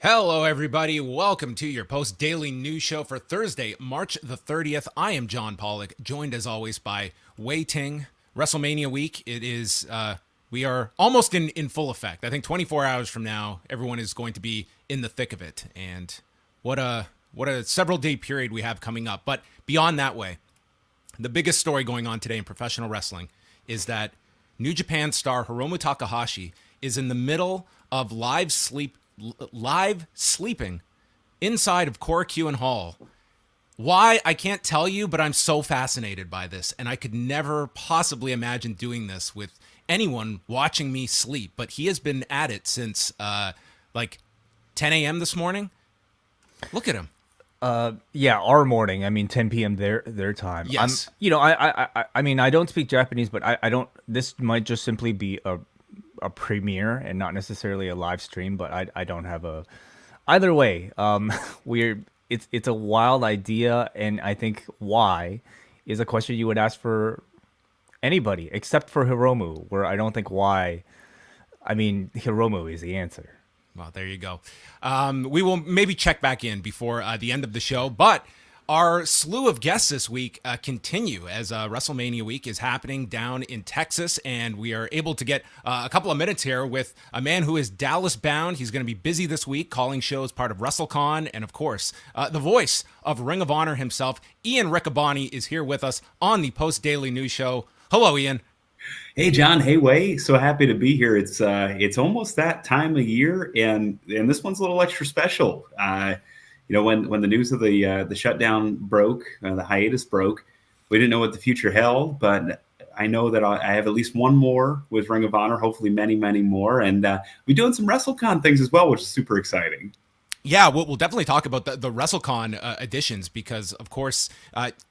Hello, everybody. Welcome to your post-daily news show for Thursday, March the 30th. I am John Pollock, joined as always by Wai Ting. WrestleMania week, we are almost in full effect. I think 24 hours from now, everyone is going to be in the thick of it. And what a several-day period we have coming up. But beyond that way, the biggest story going on today in professional wrestling is that New Japan star Hiromu Takahashi is in the middle of live sleeping inside of Korakuen Hall. Why, I can't tell you, but I'm so fascinated by this, and I could never possibly imagine doing this with anyone watching me sleep. But he has been at it since like 10 a.m. this morning. Look at him. Yeah, our morning. I mean, 10 p.m. their time. Yes. I mean, I don't speak Japanese, but I don't. This might just simply be a premiere and not necessarily a live stream. But I don't have a. Either way, it's a wild idea, and I think why is a question you would ask for anybody except for Hiromu, where I don't think why. I mean, Hiromu is the answer. Well, there you go. We will maybe check back in before the end of the show, but our slew of guests this week continue as WrestleMania week is happening down in Texas, and we are able to get a couple of minutes here with a man who is Dallas bound. He's going to be busy this week calling shows part of WrestleCon, and of course, the voice of Ring of Honor himself, Ian Riccaboni, is here with us on the Post Daily News Show. Hello, Ian. Hey John, hey Wai, so happy to be here. It's almost that time of year, and this one's a little extra special. When the news of the shutdown broke, the hiatus broke, we didn't know what the future held, but I know that I have at least one more with Ring of Honor, hopefully many, many more, and we're doing some WrestleCon things as well, which is super exciting. Yeah, we'll definitely talk about the WrestleCon editions because, of course,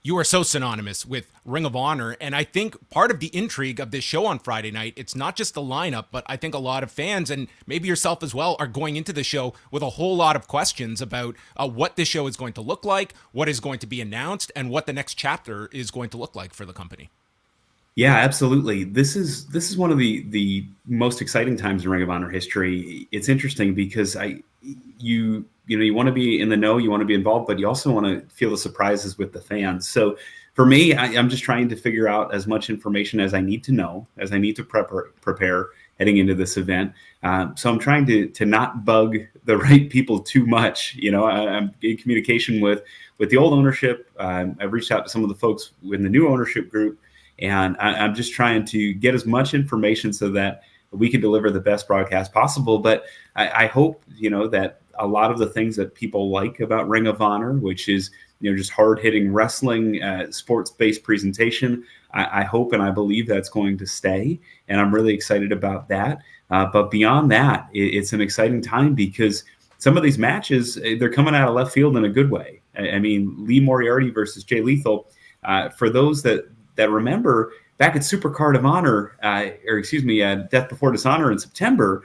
you are so synonymous with Ring of Honor. And I think part of the intrigue of this show on Friday night, it's not just the lineup, but I think a lot of fans, and maybe yourself as well, are going into the show with a whole lot of questions about what this show is going to look like, what is going to be announced, and what the next chapter is going to look like for the company. Yeah, absolutely. This is one of the most exciting times in Ring of Honor history. It's interesting because you want to be in the know, you want to be involved, but you also want to feel the surprises with the fans. So for me, I'm just trying to figure out as much information as I need to know, as I need to prepare heading into this event. So I'm trying to not bug the right people too much. I'm in communication with the old ownership. I've reached out to some of the folks in the new ownership group. And I'm just trying to get as much information so that we can deliver the best broadcast possible. But I hope, that a lot of the things that people like about Ring of Honor, which is, just hard-hitting wrestling, sports-based presentation, I hope and I believe that's going to stay. And I'm really excited about that. But beyond that, it's an exciting time because some of these matches, they're coming out of left field in a good way. I mean, Lee Moriarty versus Jay Lethal, for those that remember back at Supercard of Honor, Death Before Dishonor in September,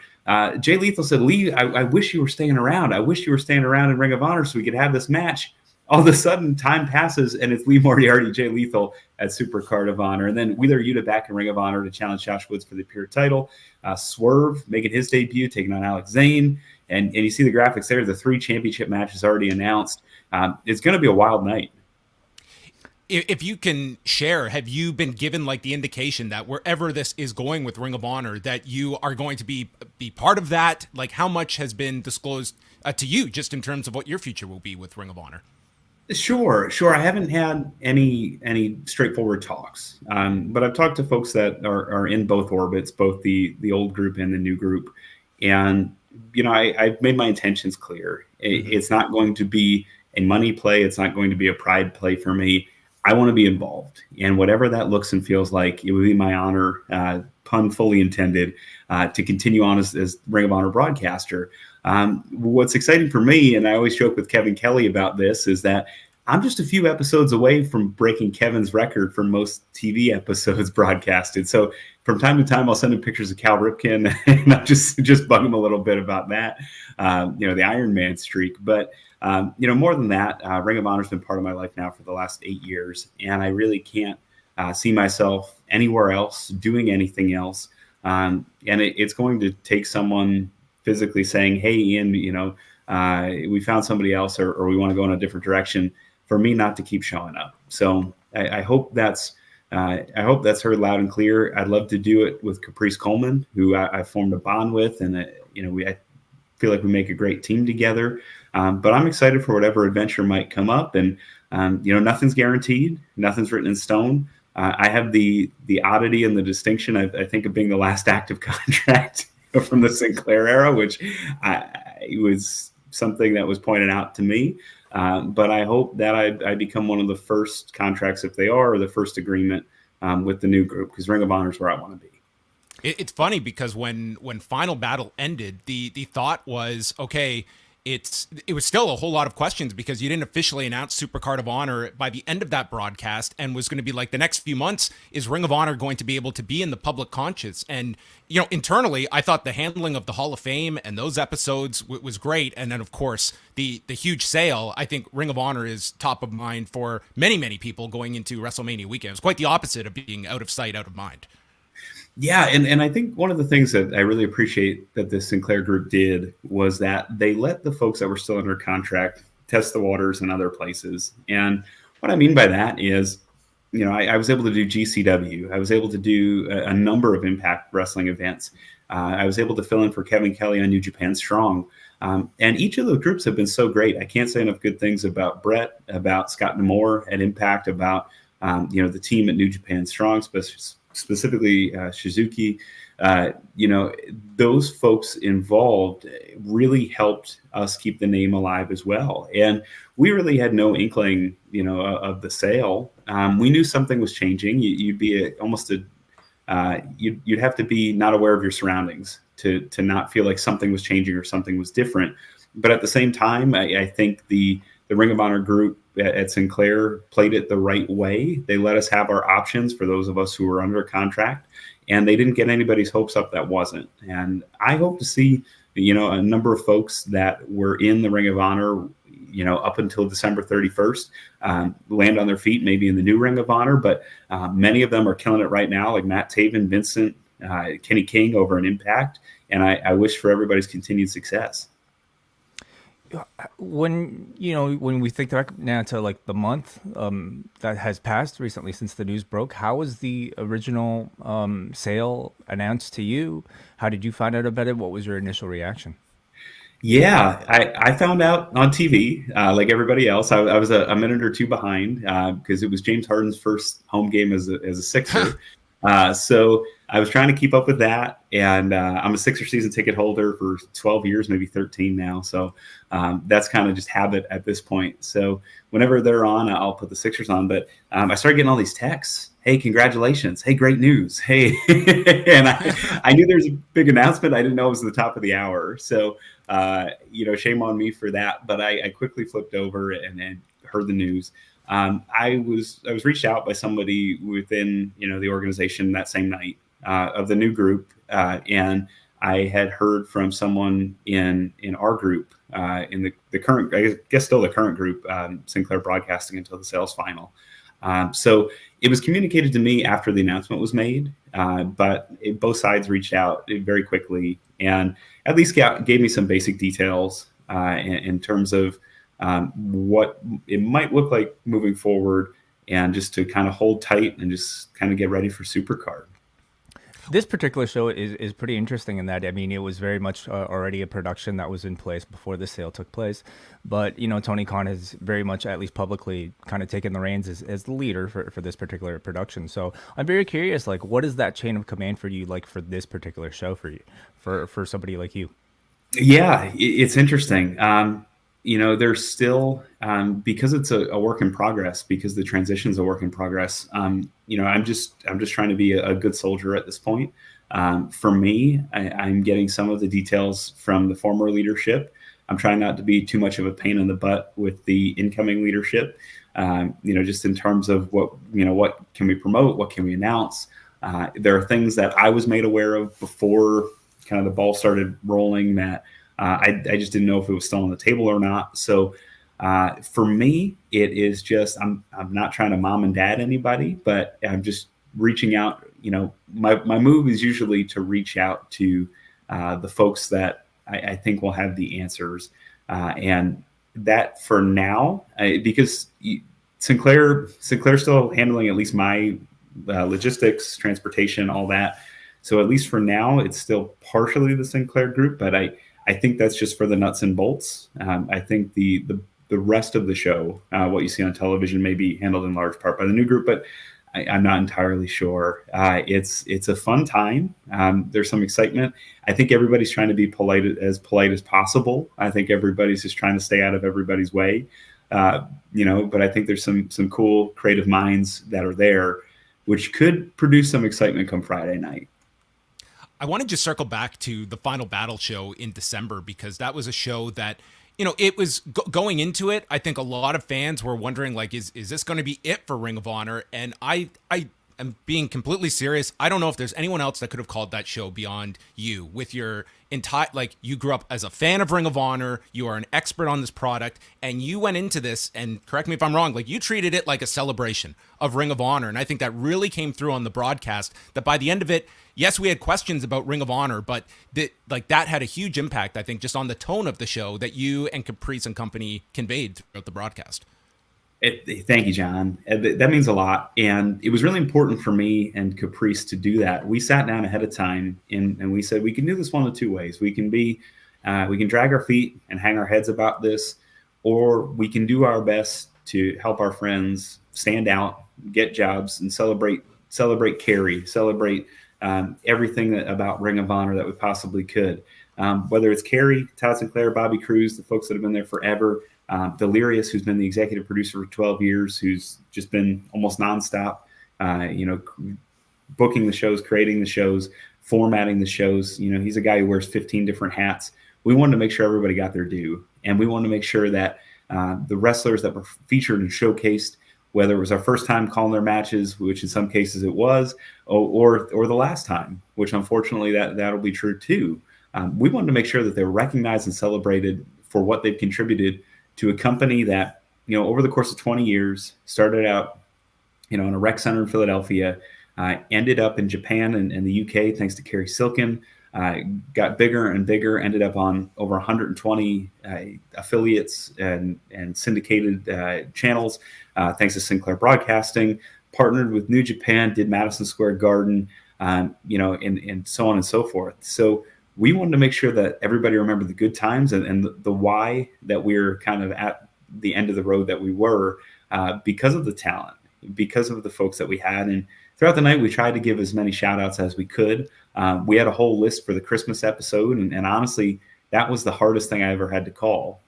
Jay Lethal said, Lee, I wish you were staying around. I wish you were staying around in Ring of Honor so we could have this match. All of a sudden, time passes, and it's Lee Moriarty, Jay Lethal at Supercard of Honor. And then Wheeler Yuta back in Ring of Honor to challenge Josh Woods for the Pure title. Swerve making his debut, taking on Alex Zane. And you see the graphics there, the 3 championship matches already announced. It's going to be a wild night. If you can share, have you been given like the indication that wherever this is going with Ring of Honor, that you are going to be part of that? Like how much has been disclosed to you just in terms of what your future will be with Ring of Honor? Sure. I haven't had any straightforward talks, but I've talked to folks that are in both orbits, both the old group and the new group. And, I've made my intentions clear. It's not going to be a money play. It's not going to be a pride play for me. I want to be involved, and whatever that looks and feels like, it would be my honor, pun fully intended, to continue on as Ring of Honor broadcaster. What's exciting for me, and I always joke with Kevin Kelly about this, is that I'm just a few episodes away from breaking Kevin's record for most TV episodes broadcasted. So from time to time, I'll send him pictures of Cal Ripken, and I'll just bug him a little bit about that, the Iron Man streak. But more than that, Ring of Honor has been part of my life now for the last 8 years, and I really can't see myself anywhere else doing anything else. And it's going to take someone physically saying, "Hey, Ian, we found somebody else, or we want to go in a different direction, for me not to keep showing up. So I hope that's heard loud and clear. I'd love to do it with Caprice Coleman, who I formed a bond with, and I feel like we make a great team together. But I'm excited for whatever adventure might come up, and nothing's guaranteed, nothing's written in stone. I have the oddity and the distinction, I think, of being the last active contract from the Sinclair era, which was something that was pointed out to me. But I hope that I become one of the first contracts, if they are, or the first agreement with the new group, because Ring of Honor is where I want to be. It's funny because when Final Battle ended, the thought was, okay, it was still a whole lot of questions because you didn't officially announce Supercard of Honor by the end of that broadcast, and was going to be like, the next few months, is Ring of Honor going to be able to be in the public conscious? And internally, I thought the handling of the Hall of Fame and those episodes was great. And then, of course, the huge sale. I think Ring of Honor is top of mind for many, many people going into WrestleMania weekend. It's quite the opposite of being out of sight, out of mind. Yeah, and I think one of the things that I really appreciate that this Sinclair group did was that they let the folks that were still under contract test the waters in other places. And what I mean by that is, I was able to do GCW. I was able to do a number of Impact Wrestling events. I was able to fill in for Kevin Kelly on New Japan Strong. And each of those groups have been so great. I can't say enough good things about Brett, about Scott D'Amore at Impact, about the team at New Japan Strong, specifically Shizuki. Those folks involved really helped us keep the name alive as well. And we really had no inkling, of the sale. We knew something was changing. You'd be you'd have to be not aware of your surroundings to not feel like something was changing or something was different. But at the same time, I think the Ring of Honor group at Sinclair played it the right way. They let us have our options for those of us who were under contract, and they didn't get anybody's hopes up that wasn't. And I hope to see, a number of folks that were in the Ring of Honor, up until December 31st, land on their feet, maybe in the new Ring of Honor. But many of them are killing it right now, like Matt Taven, Vincent, Kenny King over an Impact. And I wish for everybody's continued success. When we think back now to like the month that has passed recently since the news broke, how was the original sale announced to you? How did you find out about it? What was your initial reaction? Yeah, I found out on TV, like everybody else. I was a minute or two behind because it was James Harden's first home game as a Sixer. So I was trying to keep up with that, and I'm a Sixer season ticket holder for 12 years, maybe 13 now. So that's kind of just habit at this point. So whenever they're on, I'll put the Sixers on. But I started getting all these texts. Hey, congratulations. Hey, great news. Hey, and I knew there was a big announcement. I didn't know it was the top of the hour. So, shame on me for that. But I quickly flipped over and heard the news. I was reached out by somebody within the organization that same night of the new group, and I had heard from someone in our group in the current, I guess still the current group, Sinclair Broadcasting, until the sales final. So it was communicated to me after the announcement was made, but both sides reached out very quickly and at least gave me some basic details in terms of what it might look like moving forward, and just to kind of hold tight and just kind of get ready for Supercard. This particular show is pretty interesting in that, I mean, it was very much already a production that was in place before the sale took place. But, Tony Khan has very much, at least publicly, kind of taken the reins as the leader for this particular production. So I'm very curious, like, what is that chain of command for you, like, for this particular show for you, for somebody like you? Yeah, it's interesting. There's still, because it's a work in progress, because the transition's a work in progress. I'm just trying to be a good soldier at this point. For me, I'm getting some of the details from the former leadership. I'm trying not to be too much of a pain in the butt with the incoming leadership. Just in terms of what can we promote? What can we announce? There are things that I was made aware of before kind of the ball started rolling that I just didn't know if it was still on the table or not. So for me, it is just, I'm not trying to mom and dad anybody, but I'm just reaching out. My move is usually to reach out to the folks that I think will have the answers. And that for now, because Sinclair's still handling at least my logistics, transportation, all that. So at least for now, it's still partially the Sinclair group, but I think that's just for the nuts and bolts. I think the rest of the show, what you see on television, may be handled in large part by the new group, but I'm not entirely sure. It's a fun time. There's some excitement. I think everybody's trying to be polite as possible. I think everybody's just trying to stay out of everybody's way. But I think there's some cool creative minds that are there, which could produce some excitement come Friday night. I want to just circle back to the Final Battle show in December, because that was a show that, it was going into it. I think a lot of fans were wondering, like, is this going to be it for Ring of Honor? And I am being completely serious. I don't know if there's anyone else that could have called that show beyond you, with your entire, like, you grew up as a fan of Ring of Honor. You are an expert on this product, and you went into this, and correct me if I'm wrong, like, you treated it like a celebration of Ring of Honor. And I think that really came through on the broadcast, that by the end of it, yes, we had questions about Ring of Honor, but that had a huge impact, I think, just on the tone of the show that you and Caprice and company conveyed throughout the broadcast. Thank you, John. That means a lot. And it was really important for me and Caprice to do that. We sat down ahead of time and we said, we can do this one of two ways. We can drag our feet and hang our heads about this, or we can do our best to help our friends stand out, get jobs, and celebrate Cary, celebrate everything about Ring of Honor that we possibly could. Whether it's Cary, Todd Sinclair, Bobby Cruz, the folks that have been there forever, Delirious, who's been the executive producer for 12 years, who's just been almost nonstop, booking the shows, creating the shows, formatting the shows. He's a guy who wears 15 different hats. We wanted to make sure everybody got their due. And we wanted to make sure that the wrestlers that were featured and showcased, whether it was our first time calling their matches, which in some cases it was, or the last time, which unfortunately that'll be true too. We wanted to make sure that they were recognized and celebrated for what they've contributed to a company that, over the course of 20 years, started out, in a rec center in Philadelphia, ended up in Japan and the UK, thanks to Cary Silkin, got bigger and bigger, ended up on over 120 affiliates and syndicated channels, thanks to Sinclair Broadcasting, partnered with New Japan, did Madison Square Garden, and so on and so forth. So we wanted to make sure that everybody remembered the good times and the why that we're kind of at the end of the road that we were, because of the talent, because of the folks that we had. And throughout the night, we tried to give as many shout outs as we could. We had a whole list for the Christmas episode. And honestly, that was the hardest thing I ever had to call.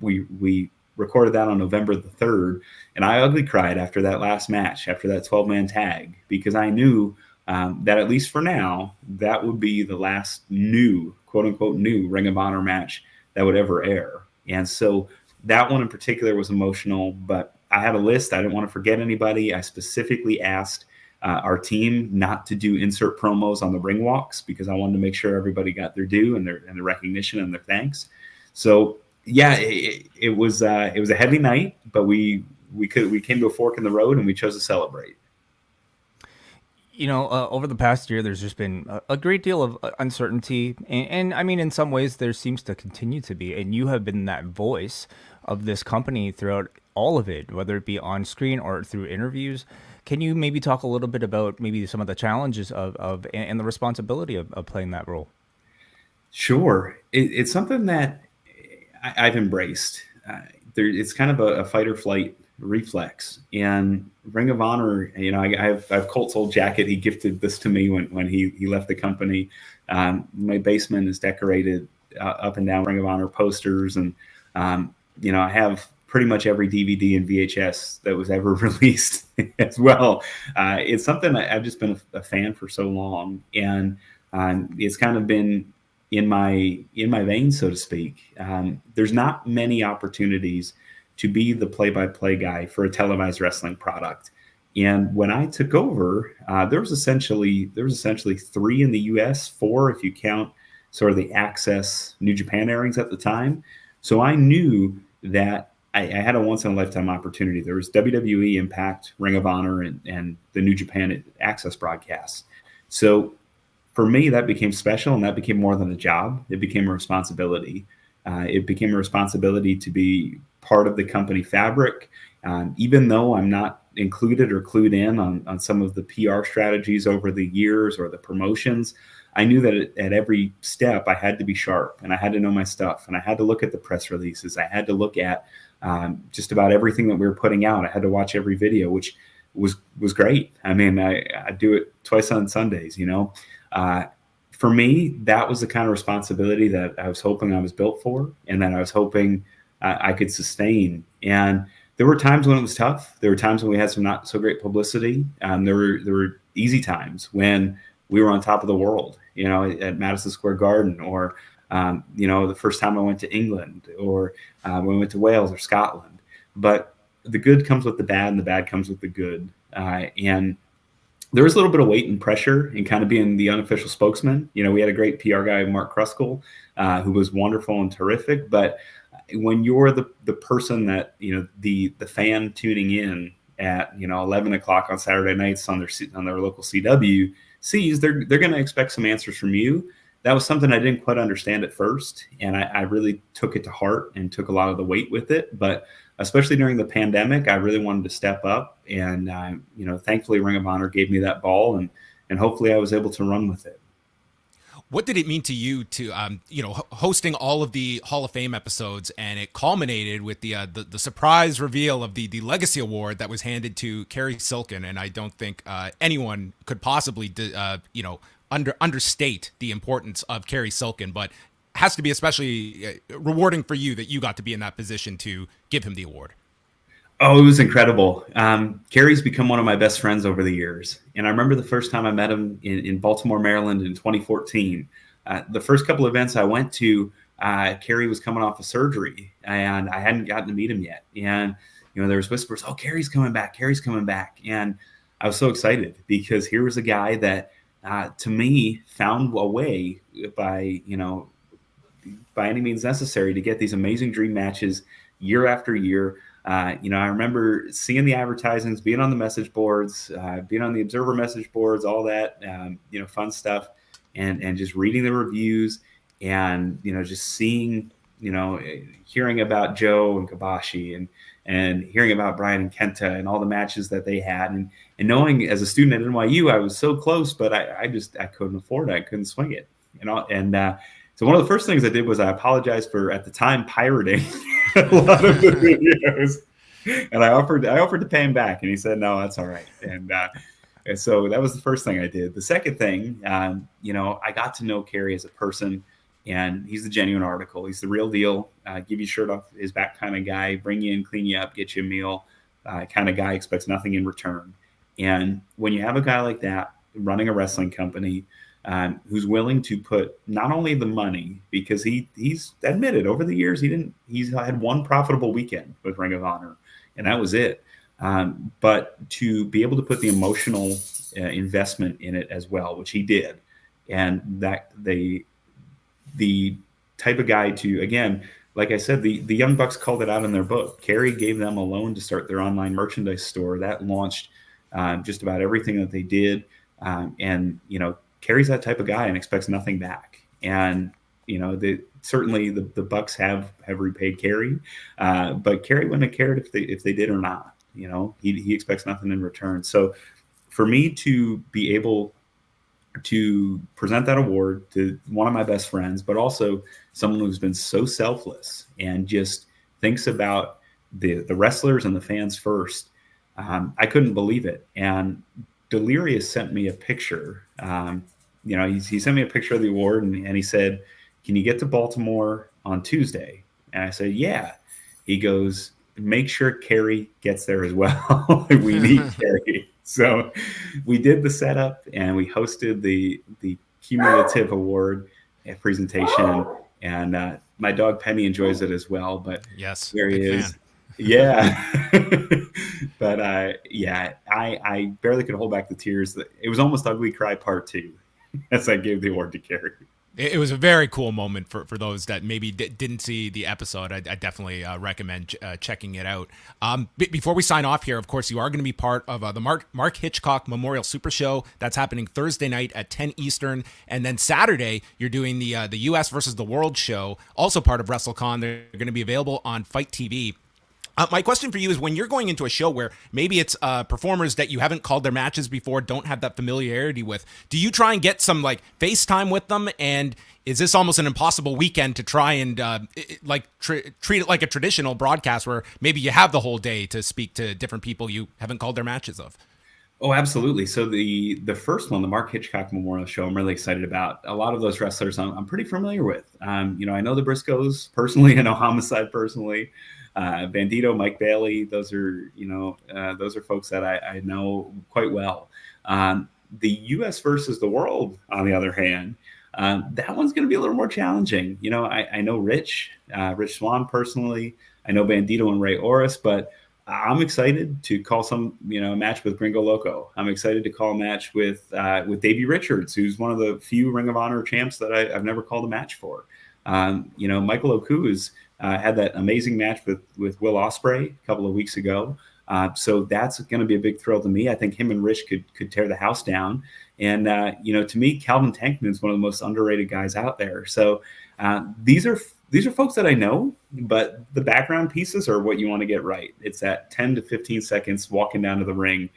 We recorded that on November the 3rd. And I ugly cried after that last match, after that 12-man tag, because I knew that at least for now, that would be the last new, quote unquote, new Ring of Honor match that would ever air. And so that one in particular was emotional, but I had a list. I didn't want to forget anybody. I specifically asked our team not to do insert promos on the ring walks, because I wanted to make sure everybody got their due and their recognition and their thanks. So yeah, it was a heavy night, but we came to a fork in the road and we chose to celebrate. Over the past year, there's just been a great deal of uncertainty. And I mean, in some ways, there seems to continue to be. And you have been that voice of this company throughout all of it, whether it be on screen or through interviews. Can you maybe talk a little bit about maybe some of the challenges of and the responsibility of playing that role? Sure. It's something that I've embraced. It's kind of a fight or flight reflex. And Ring of Honor, I have Colt's old jacket. He gifted this to me when he left the company. My basement is decorated up and down Ring of Honor posters, and I have pretty much every DVD and VHS that was ever released as well. It's something I've just been a fan for so long, and it's kind of been in my veins, so to speak. There's not many opportunities to be the play-by-play guy for a televised wrestling product. And when I took over, there was essentially 3 in the US, 4 if you count sort of the Access New Japan airings at the time. So I knew that I had a once-in-a-lifetime opportunity. There was WWE, Impact, Ring of Honor, and the New Japan Access broadcasts. So for me, that became special, and that became more than a job. It became a responsibility. It became a responsibility to be part of the company fabric, even though I'm not included or clued in on some of the PR strategies over the years or the promotions. I knew that at every step I had to be sharp, and I had to know my stuff, and I had to look at the press releases. I had to look at just about everything that we were putting out. I had to watch every video, which was great. I mean, I do it twice on Sundays, you know. For me, that was the kind of responsibility that I was hoping I was built for, and that I was hoping I could sustain. And there were times when it was tough. There were times when we had some not so great publicity. There were easy times when we were on top of the world, you know, at Madison Square Garden, or you know, the first time I went to England, or when we went to Wales or Scotland. But the good comes with the bad, and the bad comes with the good. And there was a little bit of weight and pressure in kind of being the unofficial spokesman. You know, we had a great PR guy, Mark Kruskal, who was wonderful and terrific. But when you're the person that, you know, the fan tuning in at, you know, 11 o'clock on Saturday nights on their local CW sees, they're going to expect some answers from you. That was something I didn't quite understand at first, and I really took it to heart and took a lot of the weight with it. But especially during the pandemic, I really wanted to step up, and you know, thankfully Ring of Honor gave me that ball, and hopefully I was able to run with it. What did it mean to you to, you know, hosting all of the Hall of Fame episodes, and it culminated with the surprise reveal of the Legacy Award that was handed to Cary Silkin? And I don't think anyone could possibly, you know, understate the importance of Cary Silkin, but has to be especially rewarding for you that you got to be in that position to give him the award. Oh, it was incredible. Cary's become one of my best friends over the years. And I remember the first time I met him in Baltimore, Maryland in 2014. The first couple events I went to, Cary was coming off of surgery, and I hadn't gotten to meet him yet. And, you know, there was whispers, oh, Cary's coming back. Cary's coming back. And I was so excited because here was a guy that, to me, found a way by any means necessary to get these amazing dream matches year after year. You know, I remember seeing the advertisements, being on the message boards, being on the Observer message boards, all that, you know, fun stuff, and just reading the reviews, and, you know, just seeing, you know, hearing about Joe and Kabashi, and hearing about Brian and Kenta and all the matches that they had, and knowing as a student at NYU, I was so close, but I couldn't afford it. I couldn't swing it, you know, and so one of the first things I did was I apologized for, at the time, pirating a lot of the videos, and I offered to pay him back, and he said, no, that's all right. And so that was the first thing I did. The second thing, you know, I got to know Cary as a person, and he's the genuine article. He's the real deal. Give you shirt off his back kind of guy, bring you in, clean you up, get you a meal kind of guy, expects nothing in return. And when you have a guy like that running a wrestling company, who's willing to put not only the money, because he's admitted over the years he's had one profitable weekend with Ring of Honor, and that was it. But to be able to put the emotional investment in it as well, which he did, and that the type of guy to, again, like I said, the Young Bucks called it out in their book. Cary gave them a loan to start their online merchandise store that launched just about everything that they did, and, you know, Cary's that type of guy and expects nothing back. And, you know, certainly the Bucks have repaid Cary, but Cary wouldn't have cared if they did or not. You know, he expects nothing in return. So for me to be able to present that award to one of my best friends, but also someone who's been so selfless and just thinks about the wrestlers and the fans first, I couldn't believe it. And Delirious sent me a picture. You know, he sent me a picture of the award, and he said, can you get to Baltimore on Tuesday? And I said, yeah. He goes, make sure Cary gets there as well. We need Cary. So we did the setup, and we hosted the cumulative award presentation, and my dog Penny enjoys it as well. But yes, there he is. Fan. Yeah. But yeah, I barely could hold back the tears. It was almost ugly cry part 2 as I gave the award to Cary. It was a very cool moment for those that maybe didn't see the episode. I definitely recommend checking it out. Before we sign off here, of course, you are going to be part of the Mark Hitchcock Memorial Super Show. That's happening Thursday night at 10 Eastern. And then Saturday, you're doing the US versus the World show, also part of WrestleCon. They're going to be available on Fight TV. My question for you is, when you're going into a show where maybe it's performers that you haven't called their matches before, don't have that familiarity with, do you try and get some like FaceTime with them? And is this almost an impossible weekend to try and treat it like a traditional broadcast where maybe you have the whole day to speak to different people you haven't called their matches of? Oh, absolutely. So the first one, the Mark Hitchcock Memorial Show, I'm really excited about. A lot of those wrestlers I'm pretty familiar with. I know the Briscoes personally. I know Homicide personally. Bandito, Mike Bailey, those are folks that I know quite well. The U.S. versus the world, on the other hand, that one's going to be a little more challenging. I know Rich Swann personally. I know Bandito and Ray Orris, but I'm excited to call a match with Gringo Loco. I'm excited to call a match with Davey Richards, who's one of the few Ring of Honor champs that I've never called a match for. Michael Oku has had that amazing match with Will Ospreay a couple of weeks ago. So that's going to be a big thrill to me. I think him and Rich could tear the house down. And, to me, Calvin Tankman is one of the most underrated guys out there. So these are folks that I know, but the background pieces are what you want to get right. It's that 10 to 15 seconds walking down to the ring.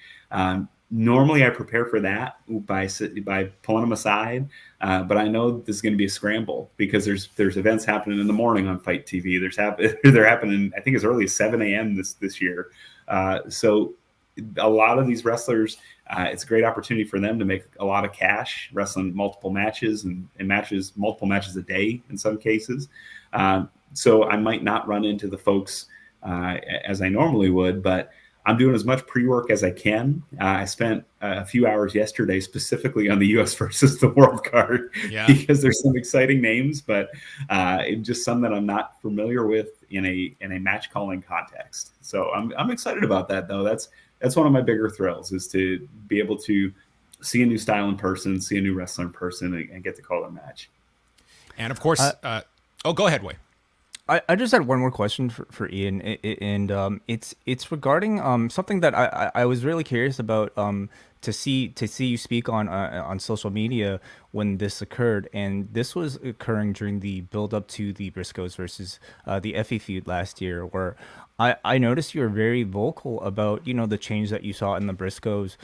Normally I prepare for that by pulling them aside, but I know this is going to be a scramble because there's events happening in the morning on Fight TV. They're happening, I think, as early as 7 a.m. this year. So a lot of these wrestlers, it's a great opportunity for them to make a lot of cash wrestling multiple matches and multiple matches a day in some cases. So I might not run into the folks as I normally would, but I'm doing as much pre-work as I can. I spent a few hours yesterday specifically on the U.S. versus the World card because there's some exciting names, but just some that I'm not familiar with in a match calling context. So I'm excited about that, though. That's one of my bigger thrills, is to be able to see a new style in person, see a new wrestler in person, and get to call a match. And of course, go ahead, Wai. I just had one more question for Ian, and it's regarding something that I was really curious about to see you speak on social media when this occurred, and this was occurring during the build up to the Briscoes versus the Effie feud last year, where I noticed you were very vocal about the change that you saw in the Briscoes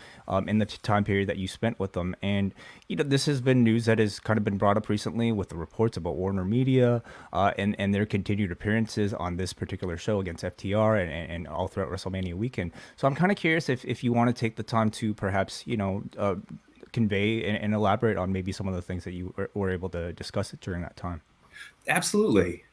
in the time period that you spent with them, and this has been news that has kind of been brought up recently with the reports about Warner Media and their continued appearances on this particular show against FTR and all throughout WrestleMania weekend. So I'm kind of curious if you want to take the time to perhaps convey and elaborate on maybe some of the things that you were able to discuss during that time. Absolutely.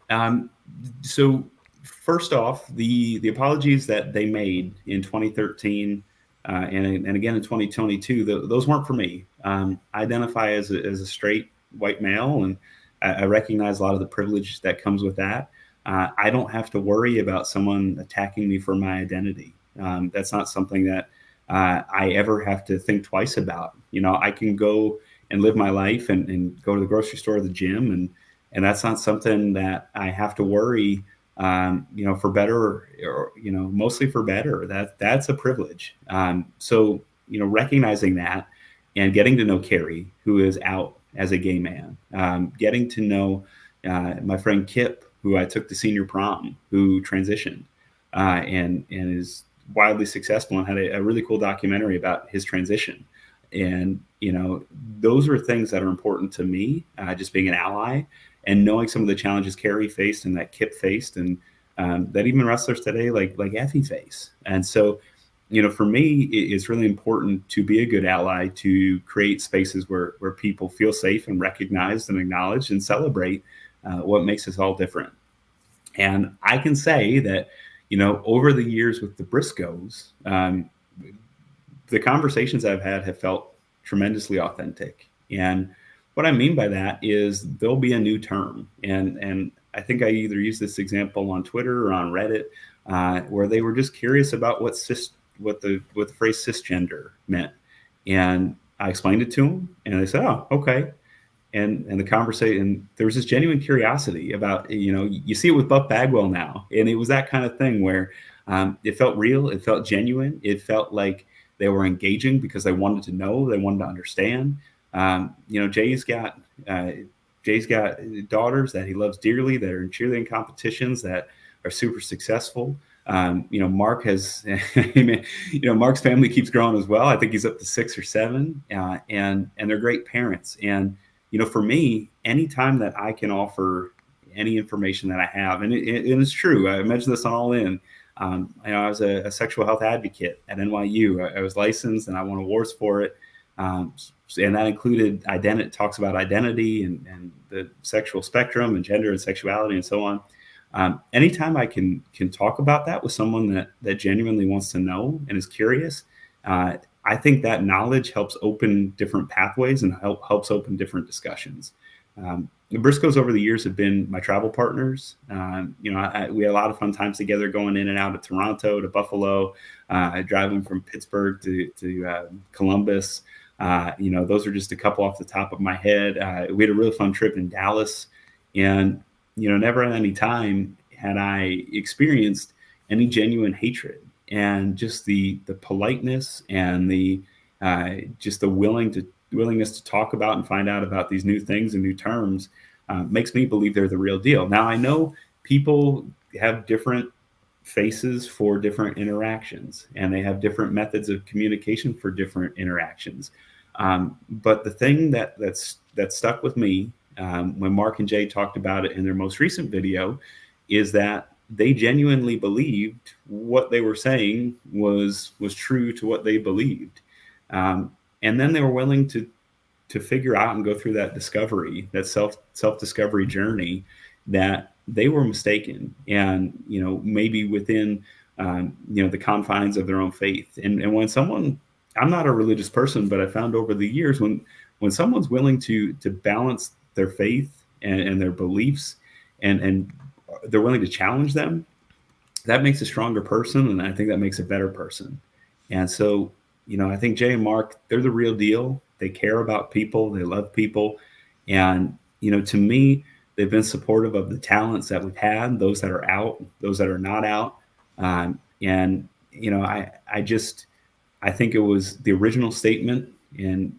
So first off, the apologies that they made in 2013 and again in 2022, those weren't for me. I identify as a straight white male, and I recognize a lot of the privilege that comes with that. I don't have to worry about someone attacking me for my identity. That's not something that I ever have to think twice about. I can go and live my life and go to the grocery store or the gym, and that's not something that I have to worry for better or mostly for better. That's a privilege. So recognizing that and getting to know Cary, who is out as a gay man, getting to know my friend Kip, who I took to senior prom, who transitioned and is wildly successful and had a really cool documentary about his transition. And those are things that are important to me, just being an ally and knowing some of the challenges Cary faced and that Kip faced, and that even wrestlers today like Effie face. And so, for me, it's really important to be a good ally, to create spaces where people feel safe and recognized and acknowledged and celebrate what makes us all different. And I can say that, over the years with the Briscoes, the conversations I've had have felt tremendously authentic. And what I mean by that is there'll be a new term. And I think I either used this example on Twitter or on Reddit, where they were just curious about what the phrase cisgender meant. And I explained it to them, and they said, oh, okay. and the conversation, there was this genuine curiosity about, you see it with Buff Bagwell now, and it was that kind of thing where it felt real, it felt genuine, it felt like they were engaging because they wanted to know, they wanted to understand. Jay's got daughters that he loves dearly that are in cheerleading competitions that are super successful. Mark has, Mark's family keeps growing as well. I think he's up to 6 or 7, and they're great parents. And, for me, anytime that I can offer any information that I have, and it's true, I mentioned this on All In. I was a sexual health advocate at NYU. I was licensed and I won awards for it. And that included talks about identity and the sexual spectrum and gender and sexuality and so on. Anytime I can talk about that with someone that genuinely wants to know and is curious, I think that knowledge helps open different pathways and helps open different discussions. The Briscoes over the years have been my travel partners. We had a lot of fun times together going in and out of Toronto to Buffalo, driving from Pittsburgh to Columbus. Those are just a couple off the top of my head. We had a really fun trip in Dallas, and never at any time had I experienced any genuine hatred, and just the politeness and the just the willingness to talk about and find out about these new things and new terms makes me believe they're the real deal. Now, I know people have different faces for different interactions, and they have different methods of communication for different interactions. But the thing that stuck with me when Mark and Jay talked about it in their most recent video is that they genuinely believed what they were saying was true to what they believed. And then they were willing to figure out and go through that discovery, that self-discovery journey, that they were mistaken, and maybe within the confines of their own faith. And when someone, I'm not a religious person, but I found over the years when someone's willing to balance their faith and their beliefs and they're willing to challenge them, that makes a stronger person, and I think that makes a better person. And so, I think Jay and Mark, they're the real deal. They care about people. They love people. And, to me, they've been supportive of the talents that we've had, those that are out, those that are not out. I think it was the original statement, and,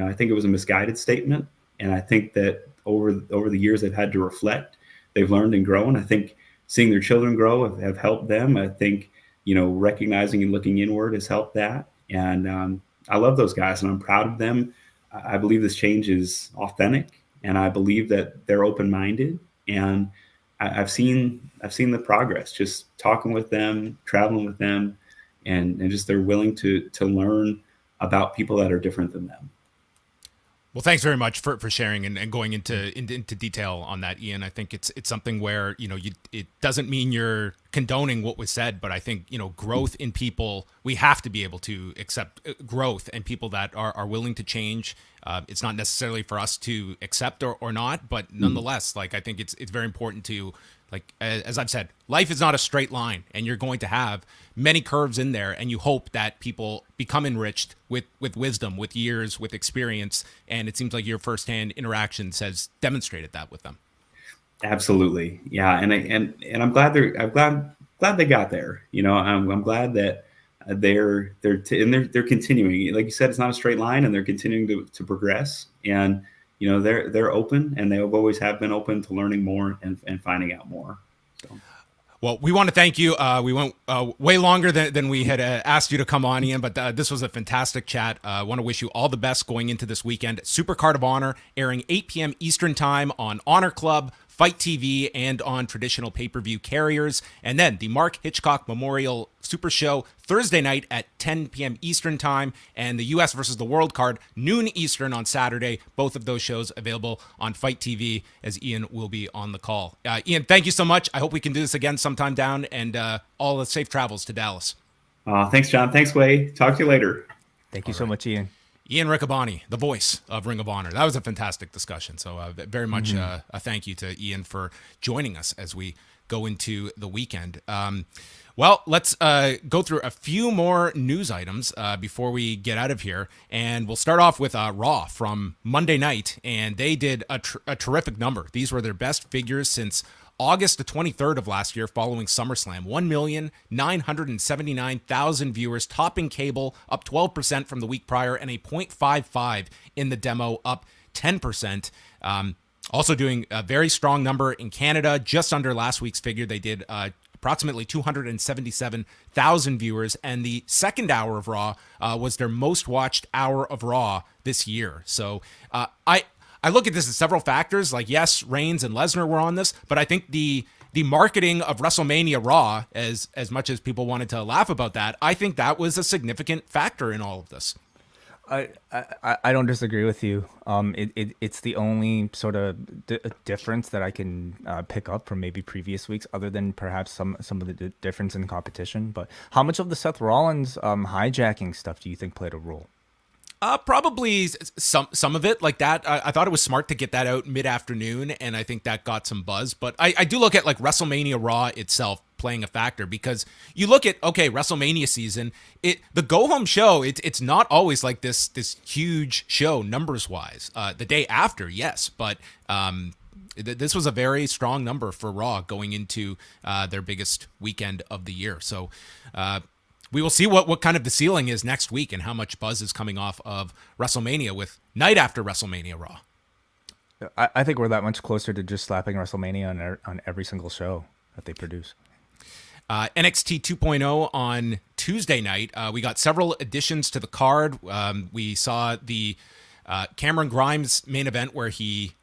I think it was a misguided statement. And I think that over the years, they've had to reflect. They've learned and grown. I think seeing their children grow have helped them. I think, recognizing and looking inward has helped that. And I love those guys, and I'm proud of them. I believe this change is authentic, and I believe that they're open-minded. And I've seen the progress, just talking with them, traveling with them, and just they're willing to learn about people that are different than them. Well, thanks very much for sharing and going into detail on that, Ian. I think it's something where, it doesn't mean you're condoning what was said, but I think, growth in people, we have to be able to accept growth and people that are willing to change. It's not necessarily for us to accept or not, but nonetheless, I think it's very important to, as I've said, life is not a straight line, and you're going to have many curves in there, and you hope that people become enriched with wisdom, with years, with experience, and it seems like your firsthand interactions has demonstrated that with them. Absolutely, yeah, and I'm glad they got there. I'm glad that they're continuing. Like you said, it's not a straight line, and they're continuing to progress. And they're open, and they always have been open to learning more and finding out more. So. Well, we want to thank you. We went way longer than we had asked you to come on, Ian, but this was a fantastic chat. I want to wish you all the best going into this weekend. Supercard of Honor airing 8 p.m. Eastern Time on Honor Club, Fight TV, and on traditional pay-per-view carriers. And then the Mark Hitchcock Memorial Super Show Thursday night at 10 p.m. Eastern Time, and the U.S. versus the World card noon Eastern on Saturday. Both of those shows available on Fight TV, as Ian will be on the call. Ian, thank you so much. I hope we can do this again sometime down, and all the safe travels to Dallas. Thanks, John. Thanks, Wai. Talk to you later. Thank you so much, Ian. Ian Riccaboni, the voice of Ring of Honor. That was a fantastic discussion. So very much a thank you to Ian for joining us as we go into the weekend. Well, let's go through a few more news items before we get out of here. And we'll start off with Raw from Monday night. And they did a terrific number. These were their best figures since August the 23rd of last year following SummerSlam. 1,979,000 viewers, topping cable, up 12% from the week prior, and a 0.55 in the demo, up 10%. Also doing a very strong number in Canada, just under last week's figure. They did approximately 277,000 viewers, and the second hour of Raw was their most watched hour of Raw this year. So I look at this as several factors. Like, yes, Reigns and Lesnar were on this, but I think the marketing of WrestleMania Raw, as much as people wanted to laugh about that, I think that was a significant factor in all of this. I don't disagree with you. It's the only sort of difference that I can pick up from maybe previous weeks, other than perhaps some of the difference in competition. But how much of the Seth Rollins hijacking stuff do you think played a role? Probably some of it like that. I thought it was smart to get that out mid-afternoon, and I think that got some buzz. But I do look at like WrestleMania Raw itself playing a factor, because you look at, okay, WrestleMania season, the go-home show, it's not always like this huge show numbers-wise. The day after, yes, but this was a very strong number for Raw going into their biggest weekend of the year. So we will see what kind of the ceiling is next week and how much buzz is coming off of WrestleMania with night after WrestleMania Raw. I think we're that much closer to just slapping WrestleMania on every single show that they produce. NXT 2.0 on Tuesday night. We got several additions to the card. We saw the Cameron Grimes main event where he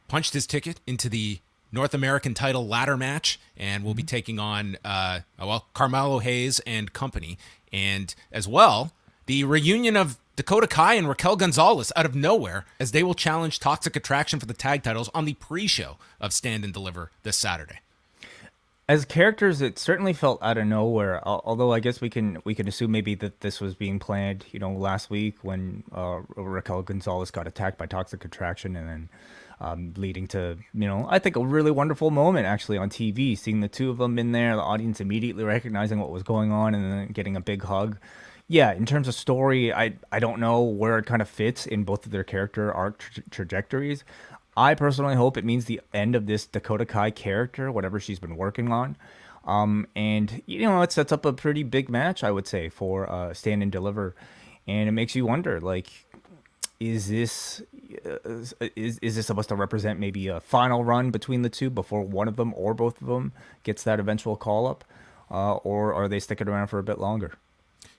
punched his ticket into the North American title ladder match, and will be taking on, Carmelo Hayes and company. And as well, the reunion of Dakota Kai and Raquel Gonzalez out of nowhere, as they will challenge Toxic Attraction for the tag titles on the pre-show of Stand and Deliver this Saturday. As characters, it certainly felt out of nowhere. Although I guess we can assume maybe that this was being planned, last week when Raquel Gonzalez got attacked by Toxic Attraction, and then leading to, I think a really wonderful moment actually on TV, seeing the two of them in there, the audience immediately recognizing what was going on, and then getting a big hug. Yeah, in terms of story, I don't know where it kind of fits in both of their character arc trajectories. I personally hope it means the end of this Dakota Kai character, whatever she's been working on. And, it sets up a pretty big match, I would say, for Stand and Deliver. And it makes you wonder, like, is this supposed to represent maybe a final run between the two before one of them or both of them gets that eventual call-up? Or are they sticking around for a bit longer?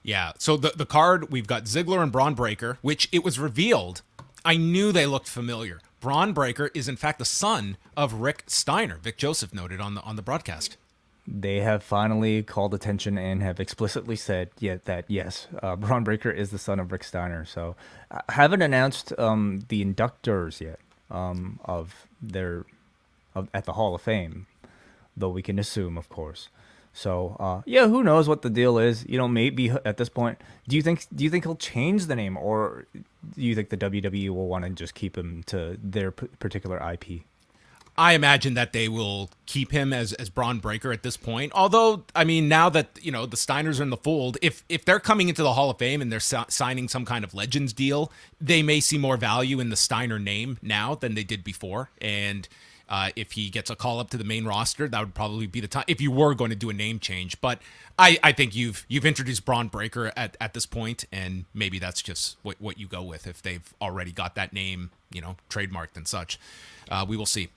Yeah, so the card, we've got Ziggler and Braun Breaker, which it was revealed, I knew they looked familiar. Braun Breaker is in fact the son of Rick Steiner. Vic Joseph noted on the broadcast. They have finally called attention and have explicitly said that yes, Braun Breaker is the son of Rick Steiner. So haven't announced the inductors yet at the Hall of Fame, though we can assume, of course. So who knows what the deal is? Maybe at this point, do you think he'll change the name, or do you think the WWE will want to just keep him to their particular IP? I imagine that they will keep him as Braun Breaker at this point. Although, I mean, now that the Steiners are in the fold, if they're coming into the Hall of Fame and they're signing some kind of Legends deal, they may see more value in the Steiner name now than they did before. And if he gets a call up to the main roster, that would probably be the time if you were going to do a name change. But I think you've introduced Braun Breaker at this point, and maybe that's just what you go with if they've already got that name, trademarked and such. We will see.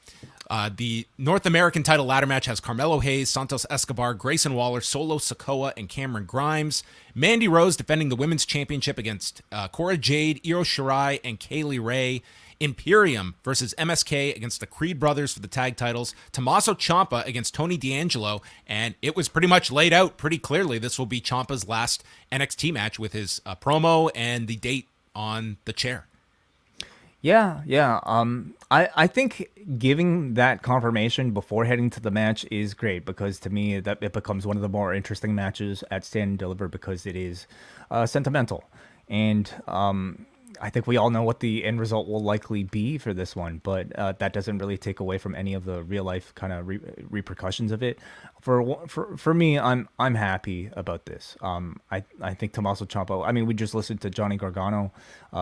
The North American title ladder match has Carmelo Hayes, Santos Escobar, Grayson Waller, Solo Sikoa, and Cameron Grimes. Mandy Rose defending the women's championship against Cora Jade, Io Shirai, and Kaylee Ray. Imperium versus MSK against the Creed brothers for the tag titles. Tommaso Ciampa against Tony D'Angelo. And it was pretty much laid out pretty clearly. This will be Ciampa's last NXT match with his promo and the date on the chair. Yeah. I think giving that confirmation before heading to the match is great, because to me that it becomes one of the more interesting matches at Stand and Deliver, because it is sentimental. And I think we all know what the end result will likely be for this one, but that doesn't really take away from any of the real life kind of repercussions of it. For me, I'm happy about this. I think Tommaso Ciampa. I mean, we just listened to Johnny Gargano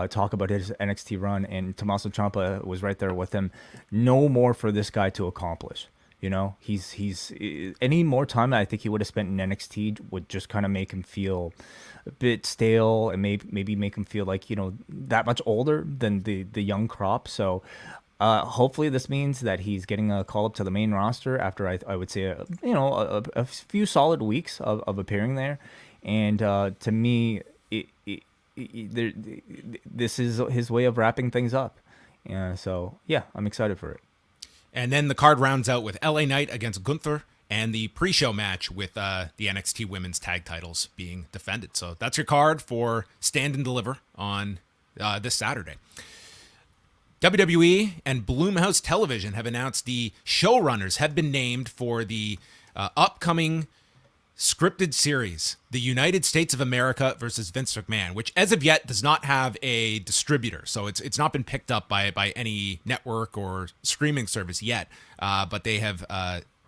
talk about his NXT run, and Tommaso Ciampa was right there with him. No more for this guy to accomplish. You know, he's any more time I think he would have spent in NXT would just kind of make him feel a bit stale and maybe make him feel like, you know, that much older than the young crop. So hopefully this means that he's getting a call up to the main roster after I would say a few solid weeks of appearing there. And to me, this is his way of wrapping things up. So yeah, I'm excited for it. And then the card rounds out with LA Knight against Gunther and the pre-show match with the NXT Women's Tag Titles being defended. So that's your card for Stand and Deliver on this Saturday. WWE and Blumhouse Television have announced the showrunners have been named for the upcoming scripted series, The United States of America versus Vince McMahon, which as of yet does not have a distributor. So it's not been picked up by any network or streaming service yet. But they have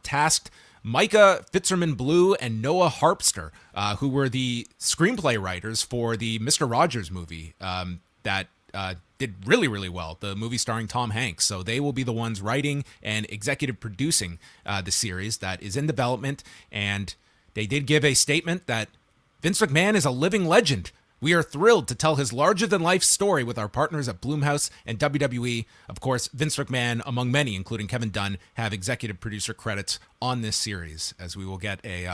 tasked Micah Fitzerman-Blue and Noah Harpster, who were the screenplay writers for the Mr. Rogers movie that did really, really well, the movie starring Tom Hanks. So they will be the ones writing and executive producing the series that is in development. And they did give a statement that Vince McMahon is a living legend. We are thrilled to tell his larger-than-life story with our partners at Blumhouse and WWE. Of course, Vince McMahon, among many, including Kevin Dunn, have executive producer credits on this series, as we will get a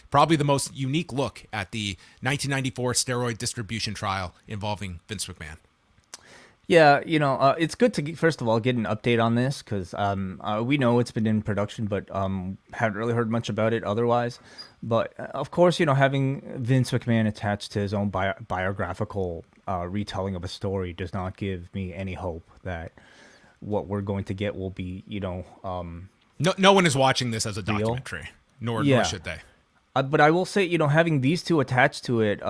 probably the most unique look at the 1994 steroid distribution trial involving Vince McMahon. Yeah, you know, it's good to first of all get an update on this because we know it's been in production, but haven't really heard much about it otherwise. But of course, you know, having Vince McMahon attached to his own biographical retelling of a story does not give me any hope that what we're going to get will be, you know, no one is watching this as a documentary, nor should they. But I will say, you know, having these two attached to it,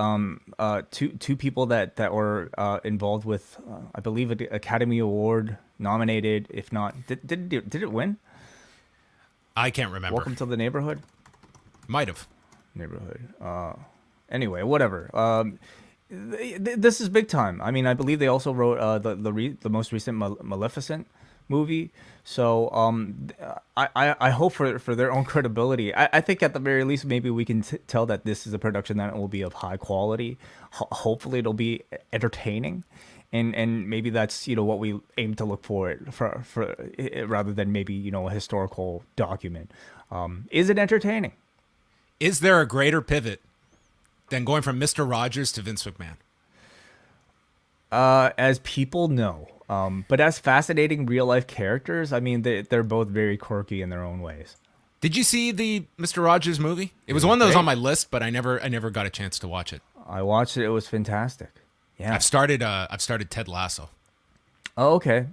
two people that were involved with, I believe, an Academy Award nominated. If not, did it win? I can't remember. Welcome to the Neighborhood. Might have. Neighborhood. Anyway, whatever. This is big time. I mean, I believe they also wrote the most recent Maleficent movie. So I hope for their own credibility. I think at the very least, maybe we can tell that this is a production that will be of high quality. Hopefully it'll be entertaining. And maybe that's, you know, what we aim to look for rather than maybe, you know, a historical document. Is it entertaining? Is there a greater pivot than going from Mr. Rogers to Vince McMahon? As people know. But as fascinating real life characters, I mean, they're both very quirky in their own ways. Did you see the Mr. Rogers movie? It was one that was on my list, but I never got a chance to watch it. I watched it. It was fantastic. Yeah. I've started Ted Lasso. Oh, okay.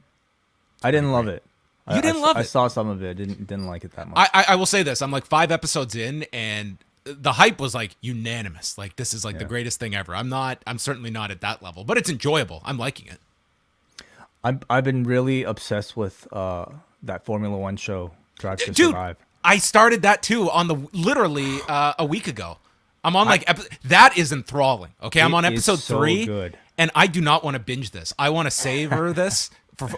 I didn't love it. You didn't love it? I saw some of it. Didn't like it that much. I will say this. I'm like 5 episodes in, and the hype was like unanimous. Like, this is like the greatest thing ever. I'm certainly not at that level, but it's enjoyable. I'm liking it. I've been really obsessed with that Formula One show, Drive to Survive. I started that too literally a week ago. I'm on that is enthralling. Okay, I'm on episode 3, good. And I do not want to binge this. I want to savor this.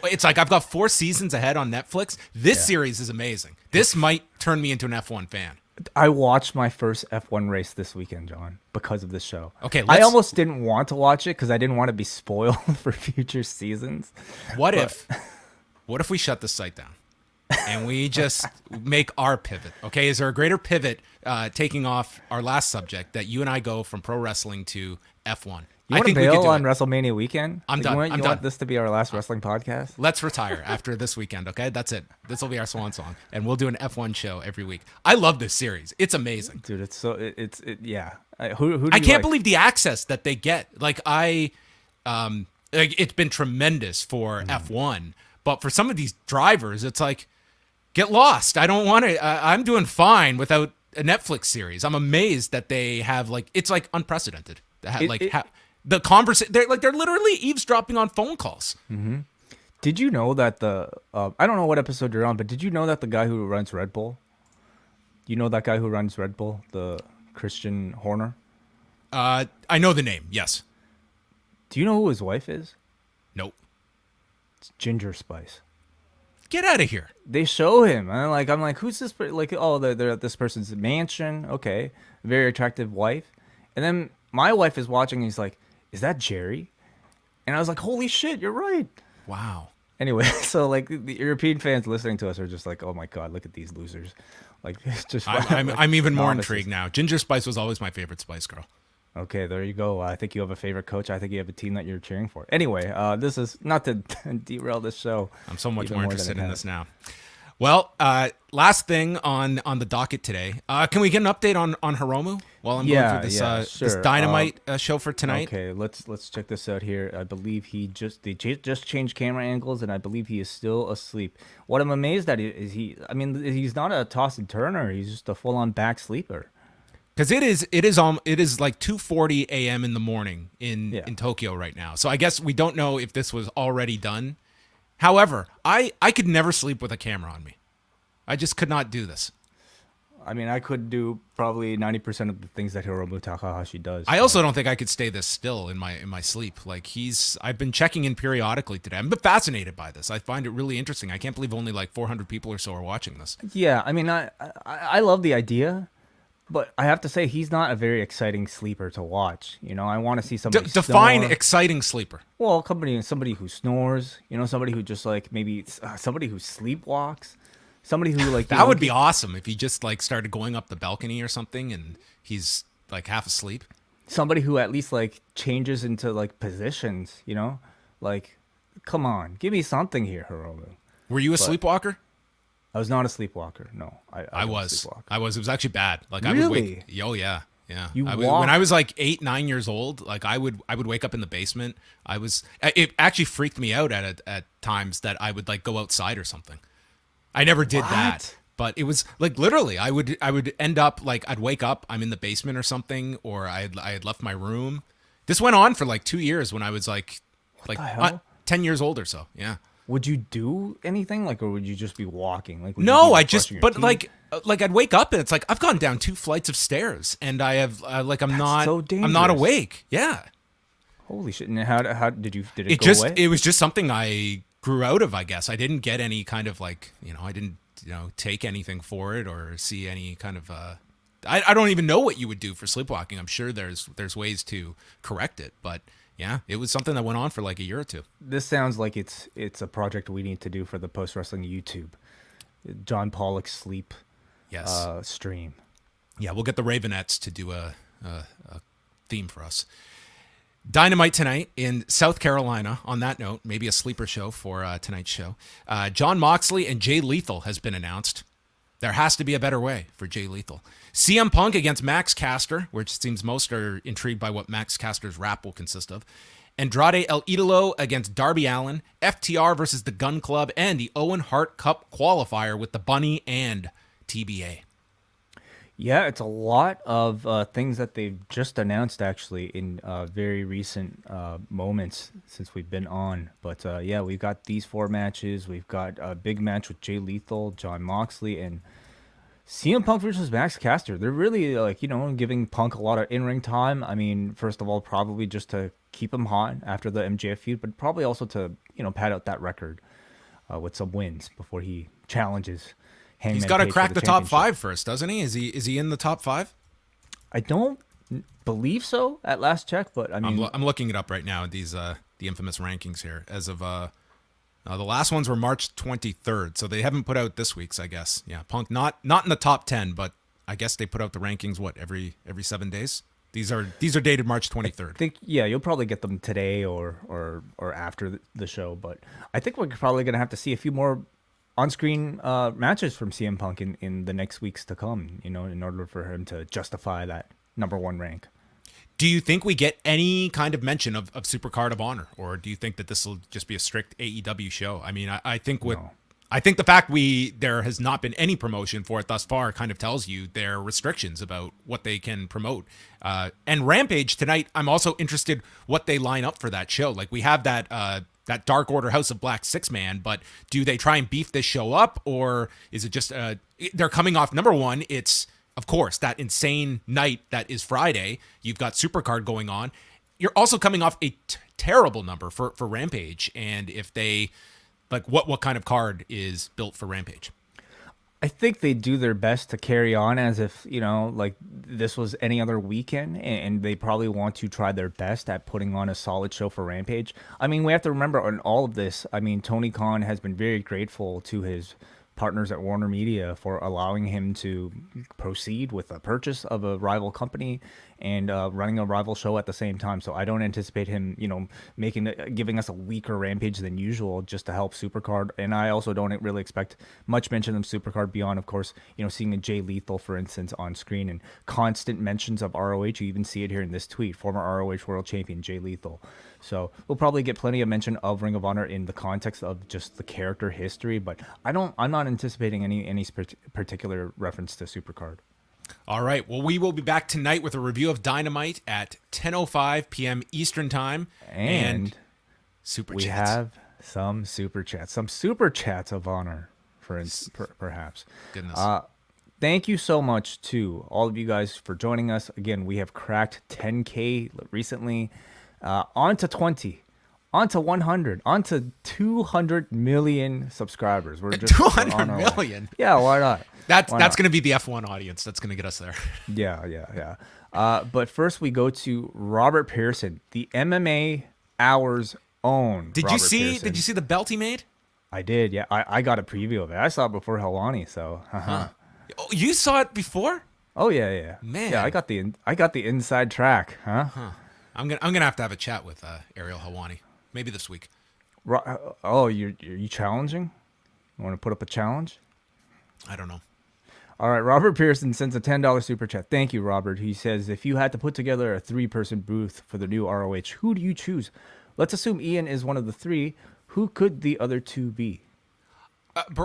It's like I've got 4 seasons ahead on Netflix. This series is amazing. This might turn me into an F1 fan. I watched my first F1 race this weekend, John, because of this show. Okay, I almost didn't want to watch it because I didn't want to be spoiled for future seasons. What if we shut the site down and we just make our pivot? Okay, is there a greater pivot taking off our last subject that you and I go from pro wrestling to F1? You want to bail on WrestleMania Weekend? I'm done. You want this to be our last wrestling podcast? Let's retire after this weekend, okay? That's it. This will be our swan song, and we'll do an F1 show every week. I love this series. It's amazing. Dude, it's so yeah. Who do I you can't like? believe the access that they get. Like it's been tremendous for F1, but for some of these drivers, it's like, get lost. I don't want to. I'm doing fine without a Netflix series. I'm amazed that they have it's like unprecedented. The conversation, they're literally eavesdropping on phone calls. Did you know that I don't know what episode you're on, but did you know that the guy who runs Red Bull, you know that guy who runs Red Bull, the Christian Horner? I know the name. Yes. Do you know who his wife is? Nope. It's Ginger Spice. Get out of here. They show him, and I'm like, who's this? Like, oh, they're at this person's mansion. Okay, very attractive wife. And then my wife is watching, and he's like, is that Jerry? And I was like, holy shit, you're right. Wow. Anyway, so like the European fans listening to us are just like, oh my god, look at these losers. Like, it's just. I'm even more novices. intrigued now. Ginger Spice was always my favorite Spice Girl. Okay, there you go. I think you have a favorite coach. I think you have a team that you're cheering for. Anyway, this is not to derail this show. I'm so much even more than interested it in has. this now. Well, last thing on the docket today. Can we get an update on Hiromu while I'm going through this this sure. Dynamite show for tonight? Okay, let's check this out here. I believe they just changed camera angles, and I believe he is still asleep. What I'm amazed at is he's not a toss and turner. He's just a full on back sleeper. Because it is like 2:40 a.m. in the morning in Tokyo right now. So I guess we don't know if this was already done. However, I could never sleep with a camera on me. I just could not do this. I mean, I could do probably 90% of the things that Hiromu Takahashi does. I also don't think I could stay this still in my sleep. Like I've been checking in periodically today. I'm fascinated by this. I find it really interesting. I can't believe only like 400 people or so are watching this. Yeah, I mean, I love the idea, but I have to say he's not a very exciting sleeper to watch. You know, I want to see somebody define snore. exciting sleeper. Well, somebody who snores. You know, somebody who just like maybe somebody who sleepwalks. Somebody who like That would be awesome if he just like started going up the balcony or something and he's like half asleep. Somebody who at least like changes into like positions, you know? Like, come on, give me something here, Hiromu. Were you a sleepwalker? I was not a sleepwalker. No, I was. sleepwalk. I was. It was actually bad. Like Really? I would wake. Oh yeah, yeah. You when I was like 8-9 years old, like I would wake up in the basement. It actually freaked me out at times that I would like go outside or something. I never did that. But it was like literally I would end up like I'd wake up, I'm in the basement or something, or I had left my room. This went on for like 2 years when I was like the hell? 10 years old or so. Yeah. Would you do anything like, or would you just be walking? Like, would you No, be, I like, just brushing your but teeth? like I'd wake up and it's like I've gone down 2 flights of stairs and I have like I'm not so I'm not dangerous. awake. Yeah. Holy shit! And how did it It go just away? it was just something I grew out of, I guess. I didn't get any kind of like, I didn't take anything for it or see any kind of I don't even know what you would do for sleepwalking. I'm sure there's ways to correct it, but yeah, it was something that went on for like a year or two. This sounds like it's a project we need to do for the post wrestling YouTube. John Pollock sleep Yes. stream. Yeah, we'll get the Ravenettes to do a theme for us. Dynamite tonight in South Carolina. On that note, maybe a sleeper show for tonight's show. Jon Moxley and Jay Lethal has been announced. There has to be a better way for Jay Lethal. CM Punk against Max Caster, which seems most are intrigued by what Max Caster's rap will consist of. Andrade El Idolo against Darby Allin. FTR versus the Gun Club, and the Owen Hart Cup qualifier with the Bunny and TBA. Yeah, it's a lot of things that they've just announced actually in very recent moments since we've been on. But yeah, we've got these 4 matches. We've got a big match with Jay Lethal, Jon Moxley, and CM Punk versus Max Caster. They're really giving Punk a lot of in-ring time. I mean, first of all, probably just to keep him hot after the MJF feud, but probably also to pad out that record with some wins before he challenges. He's got to crack the top 5 first, doesn't he? Is he in the top 5? I don't believe so at last check, but I mean, I'm looking it up right now. These the infamous rankings here as of the last ones were March 23rd, so they haven't put out this week's, I guess. Yeah, Punk not in the top 10, but I guess they put out the rankings every 7 days. These are dated March 23rd. I think you'll probably get them today or after the show, but I think we're probably gonna have to see a few more on-screen matches from CM Punk in the next weeks to come, in order for him to justify that number 1 rank. Do you think we get any kind of mention of Supercard of Honor, or do you think that this will just be a strict AEW show? I mean, I think I think the fact there has not been any promotion for it thus far kind of tells you their restrictions about what they can promote. And Rampage tonight, I'm also interested what they line up for that show. Like we have that Dark Order House of Black 6-man, but do they try and beef this show up, or is it just they're coming off, number one, it's of course that insane night that is Friday. You've got Supercard going on. You're also coming off a terrible number for Rampage, and if they like what kind of card is built for Rampage? I think they do their best to carry on as if, like this was any other weekend, and they probably want to try their best at putting on a solid show for Rampage. I mean, we have to remember on all of this, I mean, Tony Khan has been very grateful to his partners at Warner Media for allowing him to proceed with a purchase of a rival company and running a rival show at the same time. So I don't anticipate him, giving us a weaker Rampage than usual just to help Supercard. And I also don't really expect much mention of Supercard beyond, of course, seeing a Jay Lethal, for instance, on screen and constant mentions of ROH. You even see it here in this tweet, former ROH World Champion Jay Lethal. So we'll probably get plenty of mention of Ring of Honor in the context of just the character history, but I'm not anticipating any particular reference to Supercard. All right. Well, we will be back tonight with a review of Dynamite at 10:05 p.m. Eastern Time. And Super Chats. We have some Super Chats of honor, perhaps. Goodness. Thank you so much to all of you guys for joining us. Again, we have cracked 10K recently. On to 20, on to 100, on to 200 million subscribers. We're just 200 million? Yeah, why not? That's going to be the F1 audience. That's going to get us there. Yeah. But first we go to Robert Pearson, the MMA Hour's own. Did you see the belt he made? I did, yeah. I got a preview of it. I saw it before Helwani, so. Huh. Oh, you saw it before? Oh yeah. Man. Yeah, I got the inside track, huh? I'm gonna have to have a chat with Ariel Helwani, maybe this week. Oh, you challenging? You want to put up a challenge? I don't know. All right, Robert Pearson sends a $10 super chat. Thank you, Robert. He says, if you had to put together a 3-person booth for the new ROH, who do you choose? Let's assume Ian is one of the 3. Who could the other 2 be?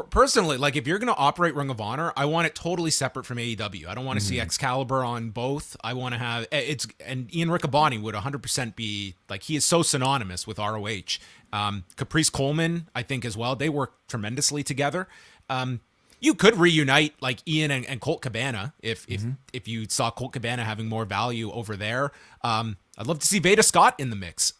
Personally, like if you're going to operate Ring of Honor, I want it totally separate from AEW. I don't want to see Excalibur on both. I want to have and Ian Riccaboni would 100% be like, he is so synonymous with ROH. Caprice Coleman, I think as well. They work tremendously together. You could reunite like Ian and Colt Cabana if you saw Colt Cabana having more value over there. I'd love to see Veda Scott in the mix.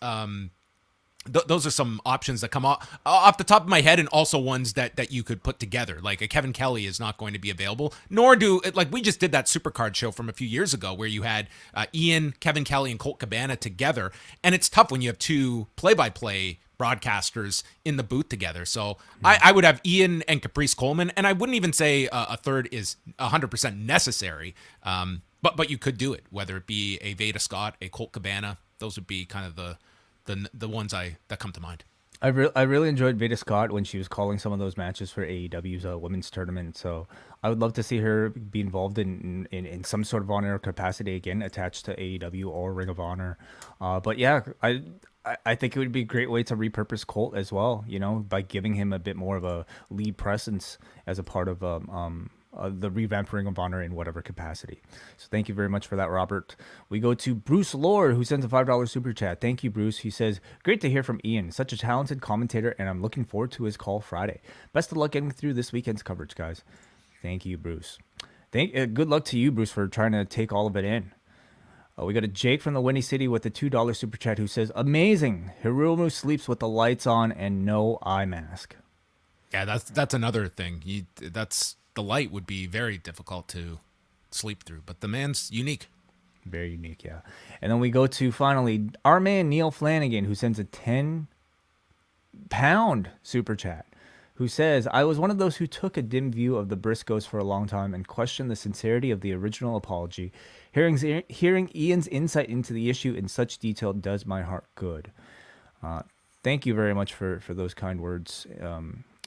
Those are some options that come off the top of my head, and also ones that you could put together. Like a Kevin Kelly is not going to be available, nor like we just did that Supercard show from a few years ago where you had Ian, Kevin Kelly, and Colt Cabana together, and it's tough when you have 2 play-by-play broadcasters in the booth together. So I would have Ian and Caprice Coleman, and I wouldn't even say a third is 100% necessary, but you could do it, whether it be a Veda Scott, a Colt Cabana. Those would be kind of the ones that come to mind. I really enjoyed Veda Scott when she was calling some of those matches for AEW's women's tournament. So I would love to see her be involved in some sort of honor capacity again, attached to AEW or Ring of Honor. But yeah, I think it would be a great way to repurpose Colt as well, by giving him a bit more of a lead presence as a part of the revamped Ring of Honor in whatever capacity. So thank you very much for that, Robert. We go to Bruce Lord, who sends a $5 super chat. Thank you, Bruce. He says, great to hear from Ian. Such a talented commentator, and I'm looking forward to his call Friday. Best of luck getting through this weekend's coverage, guys. Thank you, Bruce. Good luck to you, Bruce, for trying to take all of it in. We got a Jake from the Windy City with a $2 super chat who says, amazing. Hiromu sleeps with the lights on and no eye mask. Yeah, that's another thing. The light would be very difficult to sleep through, but the man's unique. Very unique, yeah. And then we go to, finally, our man Neil Flanagan, who sends a £10 super chat, who says, I was one of those who took a dim view of the Briscoes for a long time and questioned the sincerity of the original apology. Hearing Ian's insight into the issue in such detail does my heart good. Thank you very much for those kind words.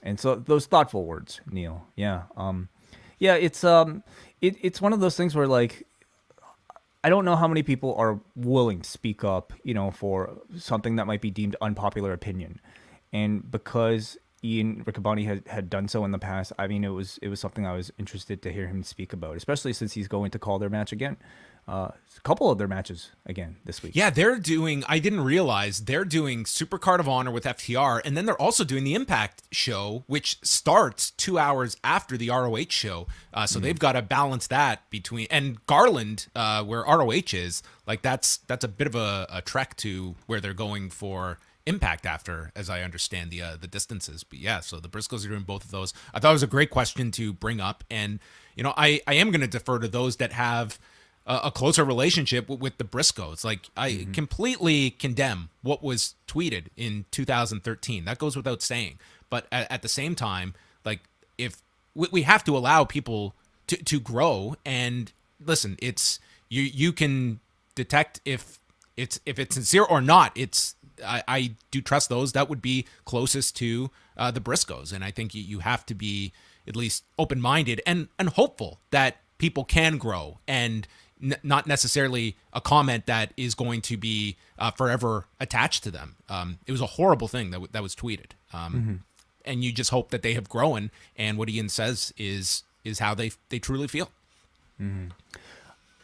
And so those thoughtful words, Neil. Yeah. It's one of those things where, like, I don't know how many people are willing to speak up, for something that might be deemed unpopular opinion. And because Ian Riccaboni had done so in the past, I mean, it was something I was interested to hear him speak about, especially since he's going to call their match again. A couple of their matches again this week. Yeah, I didn't realize they're doing Supercard of Honor with FTR, and then they're also doing the Impact show, which starts 2 hours after the ROH show. So they've got to balance that between, and Garland, where ROH is, like that's a bit of a trek to where they're going for Impact after, as I understand the distances. But yeah, so the Briscoes are doing both of those. I thought it was a great question to bring up, and I am going to defer to those that have a closer relationship with the Briscoes. Like, I completely condemn what was tweeted in 2013. That goes without saying. But at the same time, like, if we have to allow people to grow, and listen, it's you can detect if it's sincere or not. I do trust those that would be closest to the Briscoes, and I think you have to be at least open-minded and hopeful that people can grow, and not necessarily a comment that is going to be forever attached to them. It was a horrible thing that was tweeted, and you just hope that they have grown, and what Ian says is how they truly feel.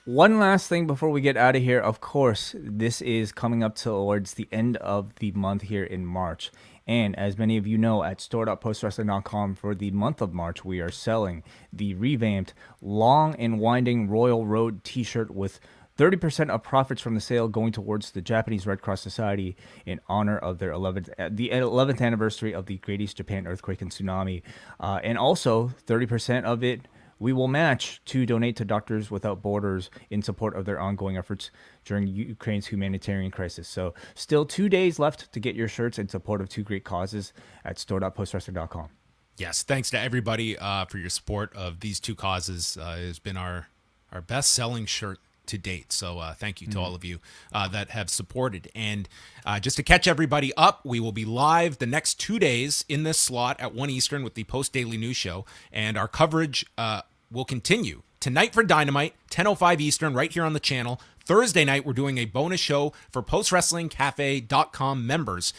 One last thing before we get out of here. Of course, this is coming up towards the end of the month here in March. And as many of you know, at store.postwrestling.com for the month of March, we are selling the revamped Long and Winding Royal Road t-shirt with 30% of profits from the sale going towards the Japanese Red Cross Society in honor of their 11th anniversary of the Great East Japan earthquake and tsunami. And also 30% of it we will match to donate to Doctors Without Borders in support of their ongoing efforts during Ukraine's humanitarian crisis. So still 2 days left to get your shirts in support of two great causes at store.postwrestling.com. Yes, thanks to everybody for your support of these two causes. It has been our best-selling shirt to date. So thank you to all of you that have supported. And just to catch everybody up, we will be live the next 2 days in this slot at 1 Eastern with the Post Daily News Show. And our coverage will continue tonight for Dynamite, 10:05 Eastern, right here on the channel. Thursday night, we're doing a bonus show for postwrestlingcafe.com members,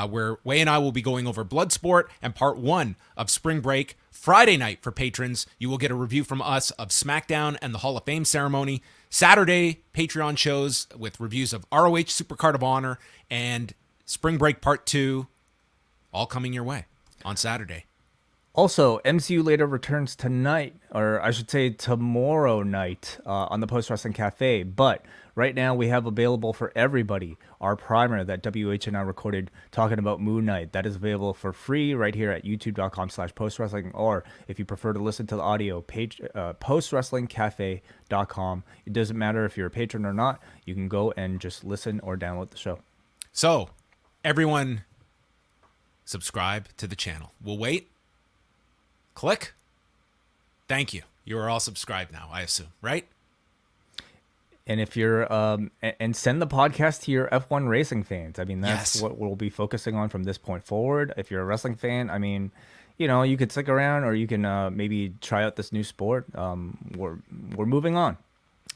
where Way and I will be going over Bloodsport and part 1 of Spring Break. Friday night for patrons, you will get a review from us of SmackDown and the Hall of Fame ceremony. Saturday, Patreon shows with reviews of ROH Supercard of Honor and Spring Break Part 2, all coming your way on Saturday. Also, MCU Later returns tonight, or I should say tomorrow night, on the Post Wrestling Cafe. But right now we have available for everybody our primer that WH and I recorded talking about Moon Knight. That is available for free right here at youtube.com/postwrestling, or if you prefer to listen to the audio, page postwrestlingcafe.com. It doesn't matter if you're a patron or not. You can go and just listen or download the show. So, everyone, subscribe to the channel. We'll wait. Click. Thank you. You are all subscribed now, I assume, right? And if you're and send the podcast to your F1 racing fans. I mean, that's Yes. what we'll be focusing on from this point forward. If you're a wrestling fan, I mean, you could stick around, or you can maybe try out this new sport. We're moving on.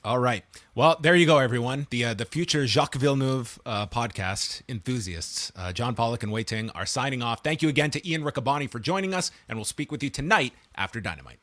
All right. Well, there you go, everyone. The future Jacques Villeneuve podcast enthusiasts, John Pollock and Wai Ting, are signing off. Thank you again to Ian Riccaboni for joining us, and we'll speak with you tonight after Dynamite.